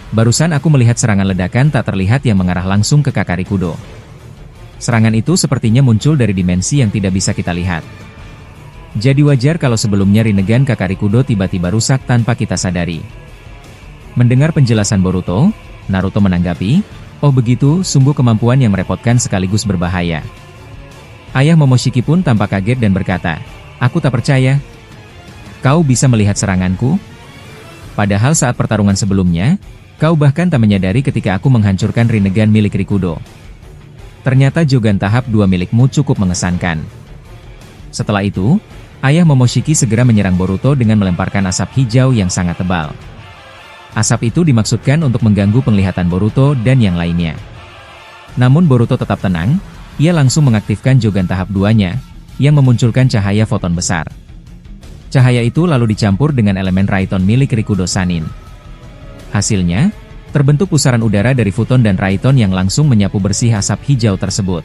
Barusan aku melihat serangan ledakan tak terlihat yang mengarah langsung ke Kakarikudo. Serangan itu sepertinya muncul dari dimensi yang tidak bisa kita lihat. Jadi wajar kalau sebelumnya Rinnegan Kakarikudo tiba-tiba rusak tanpa kita sadari. Mendengar penjelasan Boruto, Naruto menanggapi, oh begitu, sungguh kemampuan yang merepotkan sekaligus berbahaya. Ayah Momoshiki pun tampak kaget dan berkata, aku tak percaya. Kau bisa melihat seranganku? Padahal saat pertarungan sebelumnya, kau bahkan tak menyadari ketika aku menghancurkan Rinnegan milik Rikudo. Ternyata Jogan tahap 2 milikmu cukup mengesankan. Setelah itu, ayah Momoshiki segera menyerang Boruto dengan melemparkan asap hijau yang sangat tebal. Asap itu dimaksudkan untuk mengganggu penglihatan Boruto dan yang lainnya. Namun Boruto tetap tenang, ia langsung mengaktifkan Jogan tahap 2-nya, yang memunculkan cahaya foton besar. Cahaya itu lalu dicampur dengan elemen Raiton milik Rikudo Sanin. Hasilnya, terbentuk pusaran udara dari Futon dan Raiton yang langsung menyapu bersih asap hijau tersebut.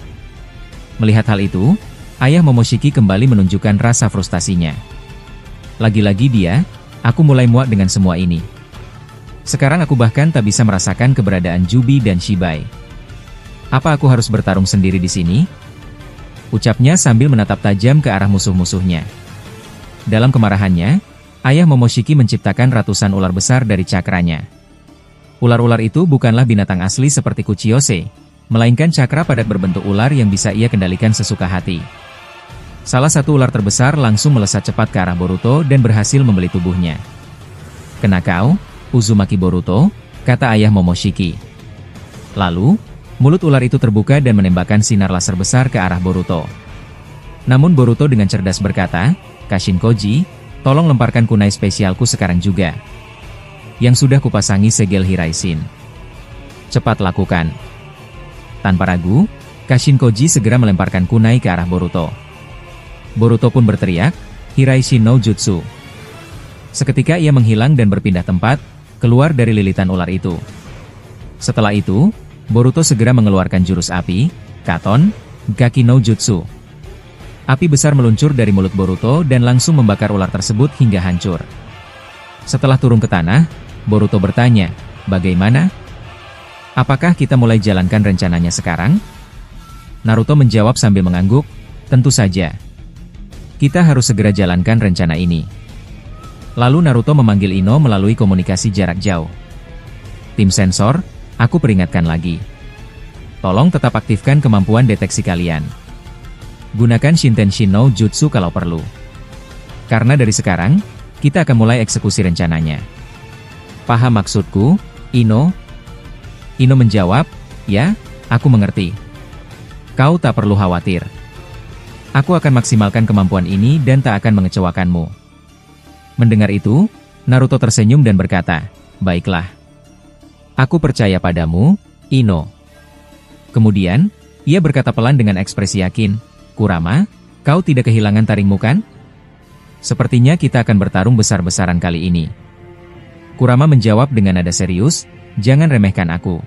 Melihat hal itu, ayah Momoshiki kembali menunjukkan rasa frustasinya. Lagi-lagi dia, aku mulai muak dengan semua ini. Sekarang aku bahkan tak bisa merasakan keberadaan Jubi dan Shibai. Apa aku harus bertarung sendiri di sini? Ucapnya sambil menatap tajam ke arah musuh-musuhnya. Dalam kemarahannya, ayah Momoshiki menciptakan ratusan ular besar dari cakranya. Ular-ular itu bukanlah binatang asli seperti Kuchiyose, melainkan cakra padat berbentuk ular yang bisa ia kendalikan sesuka hati. Salah satu ular terbesar langsung melesat cepat ke arah Boruto dan berhasil membeli tubuhnya. Kena kau, Uzumaki Boruto, kata ayah Momoshiki. Lalu, mulut ular itu terbuka dan menembakkan sinar laser besar ke arah Boruto. Namun Boruto dengan cerdas berkata, Kashin Koji, tolong lemparkan kunai spesialku sekarang juga. Yang sudah kupasangi segel Hiraishin. Cepat lakukan. Tanpa ragu, Kashin Koji segera melemparkan kunai ke arah Boruto. Boruto pun berteriak, Hiraishin no Jutsu. Seketika ia menghilang dan berpindah tempat, keluar dari lilitan ular itu. Setelah itu, Boruto segera mengeluarkan jurus api, Katon, Gaki no Jutsu. Api besar meluncur dari mulut Boruto dan langsung membakar ular tersebut hingga hancur. Setelah turun ke tanah, Boruto bertanya, bagaimana? Apakah kita mulai jalankan rencananya sekarang? Naruto menjawab sambil mengangguk, tentu saja. Kita harus segera jalankan rencana ini. Lalu Naruto memanggil Ino melalui komunikasi jarak jauh. Tim sensor, aku peringatkan lagi. Tolong tetap aktifkan kemampuan deteksi kalian. Gunakan Shintenshin no Jutsu kalau perlu. Karena dari sekarang, kita akan mulai eksekusi rencananya. Paham maksudku, Ino? Ino menjawab, ya, aku mengerti. Kau tak perlu khawatir. Aku akan maksimalkan kemampuan ini dan tak akan mengecewakanmu. Mendengar itu, Naruto tersenyum dan berkata, baiklah. Aku percaya padamu, Ino. Kemudian, ia berkata pelan dengan ekspresi yakin, Kurama, kau tidak kehilangan taringmu kan? Sepertinya kita akan bertarung besar-besaran kali ini. Kurama menjawab dengan nada serius, jangan remehkan aku.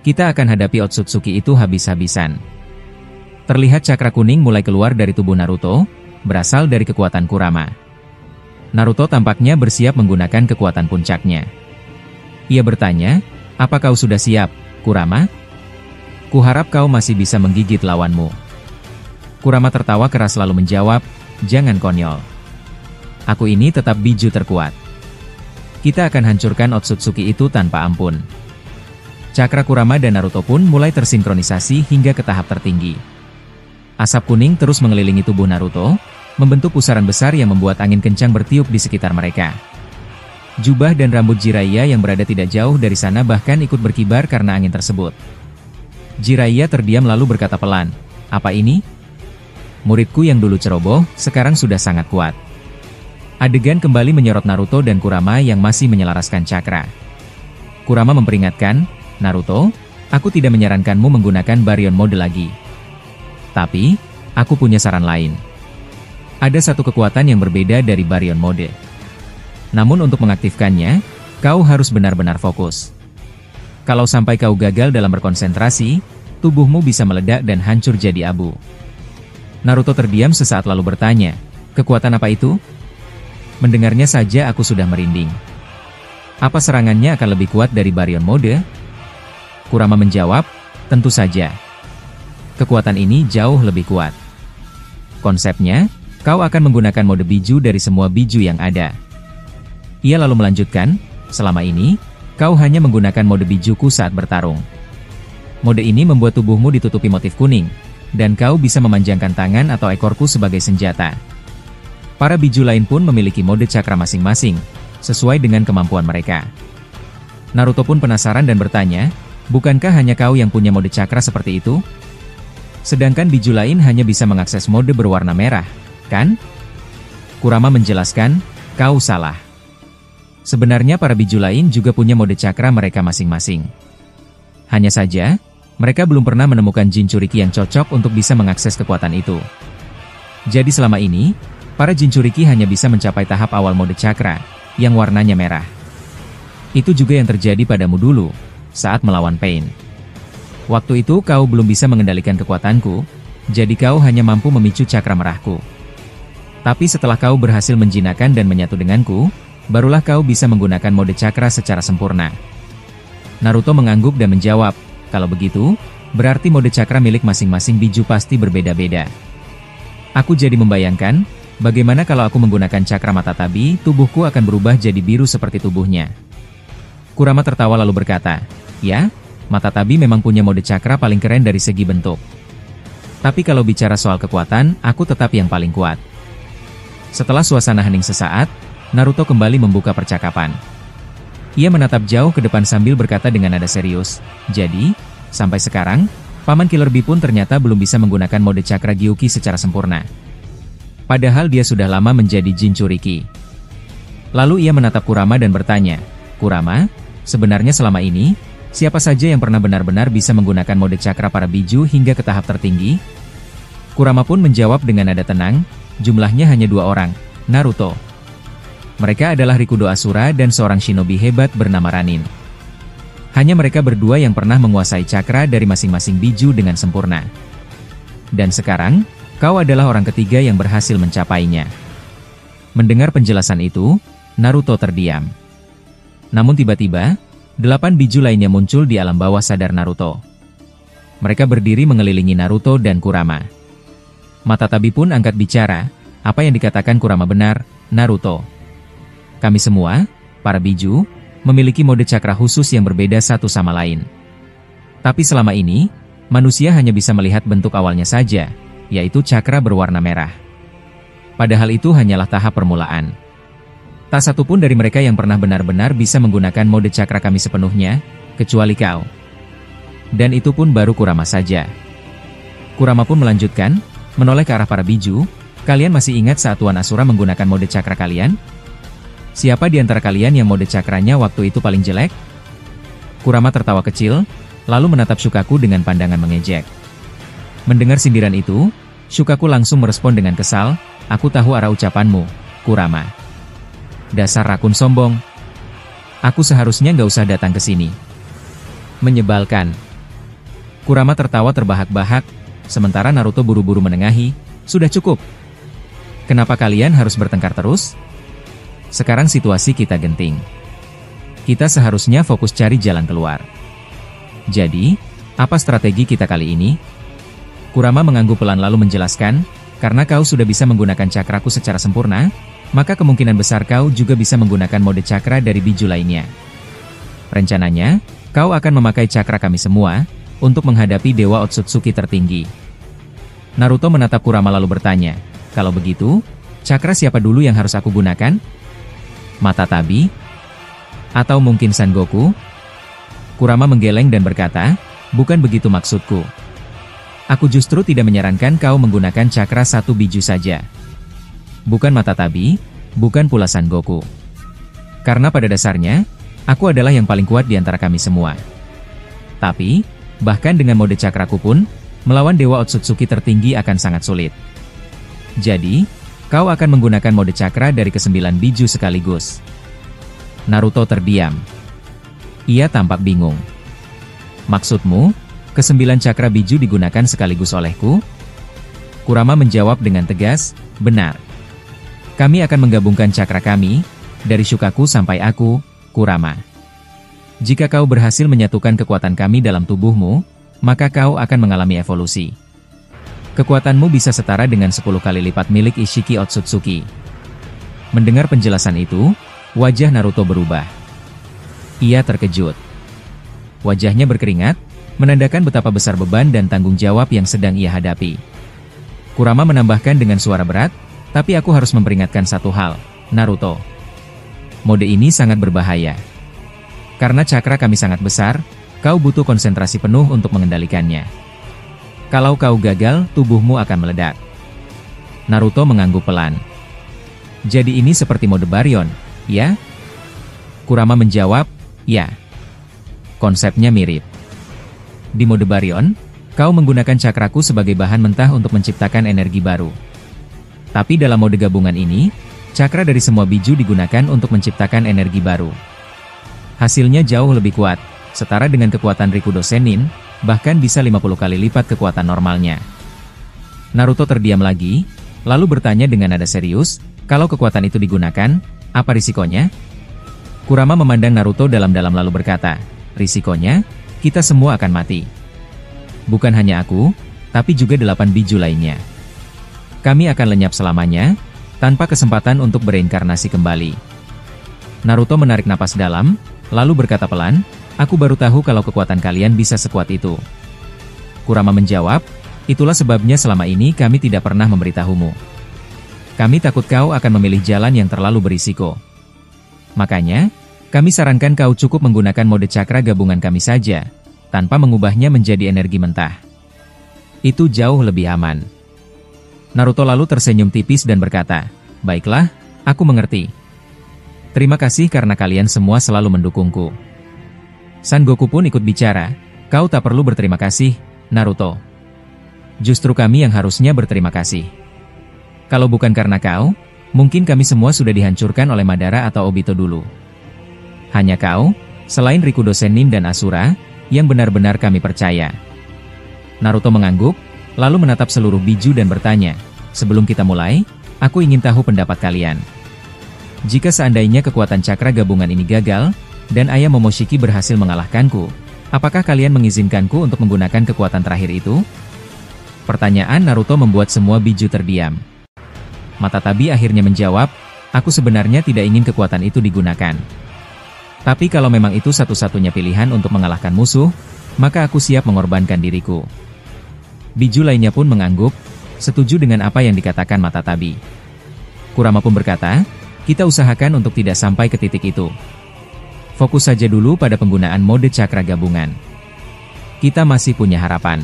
Kita akan hadapi Otsutsuki itu habis-habisan. Terlihat cakra kuning mulai keluar dari tubuh Naruto, berasal dari kekuatan Kurama. Naruto tampaknya bersiap menggunakan kekuatan puncaknya. Ia bertanya, "Apa kau sudah siap, Kurama? Kuharap kau masih bisa menggigit lawanmu." Kurama tertawa keras lalu menjawab, "Jangan konyol. Aku ini tetap biju terkuat. Kita akan hancurkan Otsutsuki itu tanpa ampun." Cakra Kurama dan Naruto pun mulai tersinkronisasi hingga ke tahap tertinggi. Asap kuning terus mengelilingi tubuh Naruto, membentuk pusaran besar yang membuat angin kencang bertiup di sekitar mereka. Jubah dan rambut Jiraiya yang berada tidak jauh dari sana bahkan ikut berkibar karena angin tersebut. Jiraiya terdiam lalu berkata pelan, "Apa ini? Muridku yang dulu ceroboh, sekarang sudah sangat kuat." Adegan kembali menyorot Naruto dan Kurama yang masih menyelaraskan cakra. Kurama memperingatkan, "Naruto, aku tidak menyarankanmu menggunakan Baryon Mode lagi. Tapi, aku punya saran lain. Ada satu kekuatan yang berbeda dari Baryon Mode. Namun untuk mengaktifkannya, kau harus benar-benar fokus. Kalau sampai kau gagal dalam berkonsentrasi, tubuhmu bisa meledak dan hancur jadi abu." Naruto terdiam sesaat lalu bertanya, "Kekuatan apa itu?" Mendengarnya saja aku sudah merinding. "Apa serangannya akan lebih kuat dari Baryon Mode?" Kurama menjawab, "Tentu saja. Kekuatan ini jauh lebih kuat. Konsepnya, kau akan menggunakan mode biju dari semua biju yang ada." Ia lalu melanjutkan, "Selama ini, kau hanya menggunakan mode bijuku saat bertarung. Mode ini membuat tubuhmu ditutupi motif kuning, dan kau bisa memanjangkan tangan atau ekorku sebagai senjata. Para biju lain pun memiliki mode cakra masing-masing, sesuai dengan kemampuan mereka." Naruto pun penasaran dan bertanya, "Bukankah hanya kau yang punya mode cakra seperti itu? Sedangkan biju lain hanya bisa mengakses mode berwarna merah, kan?" Kurama menjelaskan, "Kau salah. Sebenarnya para biju lain juga punya mode cakra mereka masing-masing. Hanya saja, mereka belum pernah menemukan Jinchuriki yang cocok untuk bisa mengakses kekuatan itu. Jadi selama ini, para Jinchuriki hanya bisa mencapai tahap awal mode cakra, yang warnanya merah. Itu juga yang terjadi padamu dulu, saat melawan Pain. Waktu itu kau belum bisa mengendalikan kekuatanku, jadi kau hanya mampu memicu cakra merahku. Tapi setelah kau berhasil menjinakkan dan menyatu denganku, barulah kau bisa menggunakan mode cakra secara sempurna." Naruto mengangguk dan menjawab, "Kalau begitu, berarti mode cakra milik masing-masing biju pasti berbeda-beda. Aku jadi membayangkan, bagaimana kalau aku menggunakan cakra mata tabi, tubuhku akan berubah jadi biru seperti tubuhnya." Kurama tertawa lalu berkata, "Ya, mata tabi memang punya mode cakra paling keren dari segi bentuk. Tapi kalau bicara soal kekuatan, aku tetap yang paling kuat." Setelah suasana hening sesaat, Naruto kembali membuka percakapan. Ia menatap jauh ke depan sambil berkata dengan nada serius, "Jadi, sampai sekarang, Paman Killer Bee pun ternyata belum bisa menggunakan mode cakra Gyuki secara sempurna. Padahal dia sudah lama menjadi Jinchuriki." Lalu ia menatap Kurama dan bertanya, "Kurama, sebenarnya selama ini, siapa saja yang pernah benar-benar bisa menggunakan mode cakra para biju hingga ke tahap tertinggi?" Kurama pun menjawab dengan nada tenang, "Jumlahnya hanya 2 orang, Naruto. Mereka adalah Rikudo Asura dan seorang shinobi hebat bernama Ranin. Hanya mereka berdua yang pernah menguasai cakra dari masing-masing biju dengan sempurna. Dan sekarang, kau adalah orang ketiga yang berhasil mencapainya." Mendengar penjelasan itu, Naruto terdiam. Namun tiba-tiba, 8 biju lainnya muncul di alam bawah sadar Naruto. Mereka berdiri mengelilingi Naruto dan Kurama. Mata tabi pun angkat bicara, "Apa yang dikatakan Kurama benar, Naruto. Kami semua, para biju, memiliki mode cakra khusus yang berbeda satu sama lain. Tapi selama ini, manusia hanya bisa melihat bentuk awalnya saja, yaitu cakra berwarna merah. Padahal itu hanyalah tahap permulaan. Tak satu pun dari mereka yang pernah benar-benar bisa menggunakan mode cakra kami sepenuhnya, kecuali kau. Dan itu pun baru Kurama saja." Kurama pun melanjutkan, menoleh ke arah para biju, "Kalian masih ingat saat Tuan Asura menggunakan mode cakra kalian? Siapa di antara kalian yang mode cakranya waktu itu paling jelek?" Kurama tertawa kecil, lalu menatap Shukaku dengan pandangan mengejek. Mendengar sindiran itu, Shukaku langsung merespon dengan kesal, "Aku tahu arah ucapanmu, Kurama. Dasar rakun sombong. Aku seharusnya nggak usah datang ke sini." Menyebalkan. Kurama tertawa terbahak-bahak, sementara Naruto buru-buru menengahi, "Sudah cukup. Kenapa kalian harus bertengkar terus? Sekarang situasi kita genting. Kita seharusnya fokus cari jalan keluar. Jadi, apa strategi kita kali ini?" Kurama mengangguk pelan lalu menjelaskan, "Karena kau sudah bisa menggunakan cakraku secara sempurna, maka kemungkinan besar kau juga bisa menggunakan mode cakra dari biju lainnya. Rencananya, kau akan memakai cakra kami semua, untuk menghadapi Dewa Otsutsuki tertinggi." Naruto menatap Kurama lalu bertanya, "Kalau begitu, cakra siapa dulu yang harus aku gunakan? Mata Tabi? Atau mungkin Sangoku?" Kurama menggeleng dan berkata, "Bukan begitu maksudku. Aku justru tidak menyarankan kau menggunakan cakra satu biju saja. Bukan Mata Tabi, bukan pula Sangoku. Karena pada dasarnya, aku adalah yang paling kuat di antara kami semua. Tapi, bahkan dengan mode cakraku pun, melawan Dewa Otsutsuki tertinggi akan sangat sulit. Jadi, kau akan menggunakan mode cakra dari ke-9 biju sekaligus." Naruto terdiam. Ia tampak bingung. "Maksudmu, ke-9 cakra biju digunakan sekaligus olehku?" Kurama menjawab dengan tegas, "Benar. Kami akan menggabungkan cakra kami, dari Shukaku sampai aku, Kurama. Jika kau berhasil menyatukan kekuatan kami dalam tubuhmu, maka kau akan mengalami evolusi. Kekuatanmu bisa setara dengan 10 kali lipat milik Ishiki Otsutsuki." Mendengar penjelasan itu, wajah Naruto berubah. Ia terkejut. Wajahnya berkeringat, menandakan betapa besar beban dan tanggung jawab yang sedang ia hadapi. Kurama menambahkan dengan suara berat, "Tapi aku harus memperingatkan satu hal, Naruto. Mode ini sangat berbahaya. Karena cakra kami sangat besar, kau butuh konsentrasi penuh untuk mengendalikannya. Kalau kau gagal, tubuhmu akan meledak." Naruto mengangguk pelan. "Jadi ini seperti mode Baryon, ya?" Kurama menjawab, "Ya. Konsepnya mirip. Di mode Baryon, kau menggunakan cakraku sebagai bahan mentah untuk menciptakan energi baru. Tapi dalam mode gabungan ini, cakra dari semua biju digunakan untuk menciptakan energi baru. Hasilnya jauh lebih kuat, setara dengan kekuatan Rikudo Sennin, bahkan bisa 50 kali lipat kekuatan normalnya." Naruto terdiam lagi, lalu bertanya dengan nada serius, "Kalau kekuatan itu digunakan, apa risikonya?" Kurama memandang Naruto dalam-dalam lalu berkata, "Risikonya, kita semua akan mati. Bukan hanya aku, tapi juga 8 biju lainnya. Kami akan lenyap selamanya, tanpa kesempatan untuk bereinkarnasi kembali." Naruto menarik napas dalam, lalu berkata pelan, "Aku baru tahu kalau kekuatan kalian bisa sekuat itu." Kurama menjawab, "Itulah sebabnya selama ini kami tidak pernah memberitahumu. Kami takut kau akan memilih jalan yang terlalu berisiko. Makanya, kami sarankan kau cukup menggunakan mode cakra gabungan kami saja, tanpa mengubahnya menjadi energi mentah. Itu jauh lebih aman." Naruto lalu tersenyum tipis dan berkata, "Baiklah, aku mengerti. Terima kasih karena kalian semua selalu mendukungku." Sangoku pun ikut bicara, "Kau tak perlu berterima kasih, Naruto. Justru kami yang harusnya berterima kasih. Kalau bukan karena kau, mungkin kami semua sudah dihancurkan oleh Madara atau Obito dulu. Hanya kau, selain Rikudo Sennin dan Asura, yang benar-benar kami percaya." Naruto mengangguk, lalu menatap seluruh biju dan bertanya, "Sebelum kita mulai, aku ingin tahu pendapat kalian. Jika seandainya kekuatan cakra gabungan ini gagal, dan Ayah Momoshiki berhasil mengalahkanku, apakah kalian mengizinkanku untuk menggunakan kekuatan terakhir itu?" Pertanyaan Naruto membuat semua biju terdiam. Mata Tabi akhirnya menjawab, "Aku sebenarnya tidak ingin kekuatan itu digunakan. Tapi kalau memang itu satu-satunya pilihan untuk mengalahkan musuh, maka aku siap mengorbankan diriku." Biju lainnya pun mengangguk, setuju dengan apa yang dikatakan Mata Tabi. Kurama pun berkata, "Kita usahakan untuk tidak sampai ke titik itu. Fokus saja dulu pada penggunaan mode cakra gabungan. Kita masih punya harapan."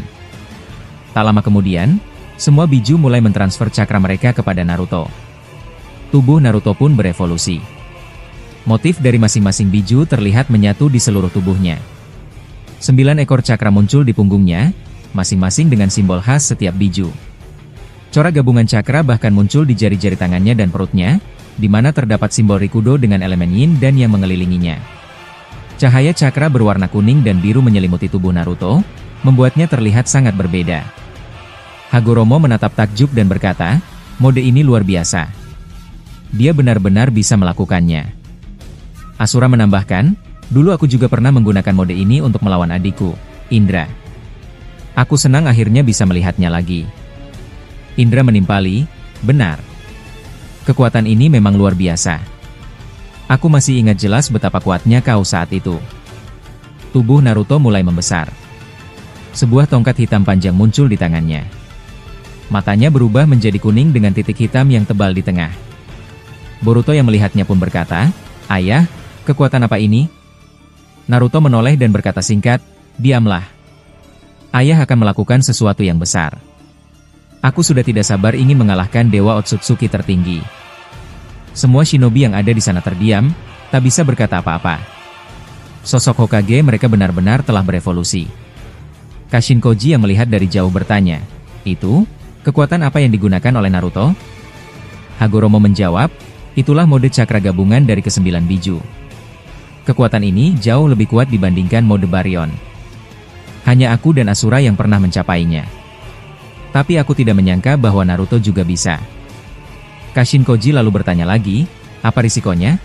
Tak lama kemudian, semua biju mulai mentransfer cakra mereka kepada Naruto. Tubuh Naruto pun berevolusi. Motif dari masing-masing biju terlihat menyatu di seluruh tubuhnya. 9 ekor cakra muncul di punggungnya, masing-masing dengan simbol khas setiap biju. Corak gabungan cakra bahkan muncul di jari-jari tangannya dan perutnya, di mana terdapat simbol Rikudo dengan elemen Yin dan yang mengelilinginya. Cahaya cakra berwarna kuning dan biru menyelimuti tubuh Naruto, membuatnya terlihat sangat berbeda. Hagoromo menatap takjub dan berkata, mode ini luar biasa. Dia benar-benar bisa melakukannya. Asura menambahkan, dulu aku juga pernah menggunakan mode ini untuk melawan adikku, Indra. Aku senang akhirnya bisa melihatnya lagi. Indra menimpali, benar. Kekuatan ini memang luar biasa. Aku masih ingat jelas betapa kuatnya kau saat itu. Tubuh Naruto mulai membesar. Sebuah tongkat hitam panjang muncul di tangannya. Matanya berubah menjadi kuning dengan titik hitam yang tebal di tengah. Boruto yang melihatnya pun berkata, ayah, kekuatan apa ini? Naruto menoleh dan berkata singkat, diamlah. Ayah akan melakukan sesuatu yang besar. Aku sudah tidak sabar ingin mengalahkan Dewa Otsutsuki tertinggi. Semua shinobi yang ada di sana terdiam, tak bisa berkata apa-apa. Sosok Hokage mereka benar-benar telah berevolusi. Kashin Koji yang melihat dari jauh bertanya, itu, kekuatan apa yang digunakan oleh Naruto? Hagoromo menjawab, itulah mode cakra gabungan dari ke-9 biju. Kekuatan ini jauh lebih kuat dibandingkan mode Baryon. Hanya aku dan Asura yang pernah mencapainya. Tapi aku tidak menyangka bahwa Naruto juga bisa. Kashin Koji lalu bertanya lagi, apa risikonya?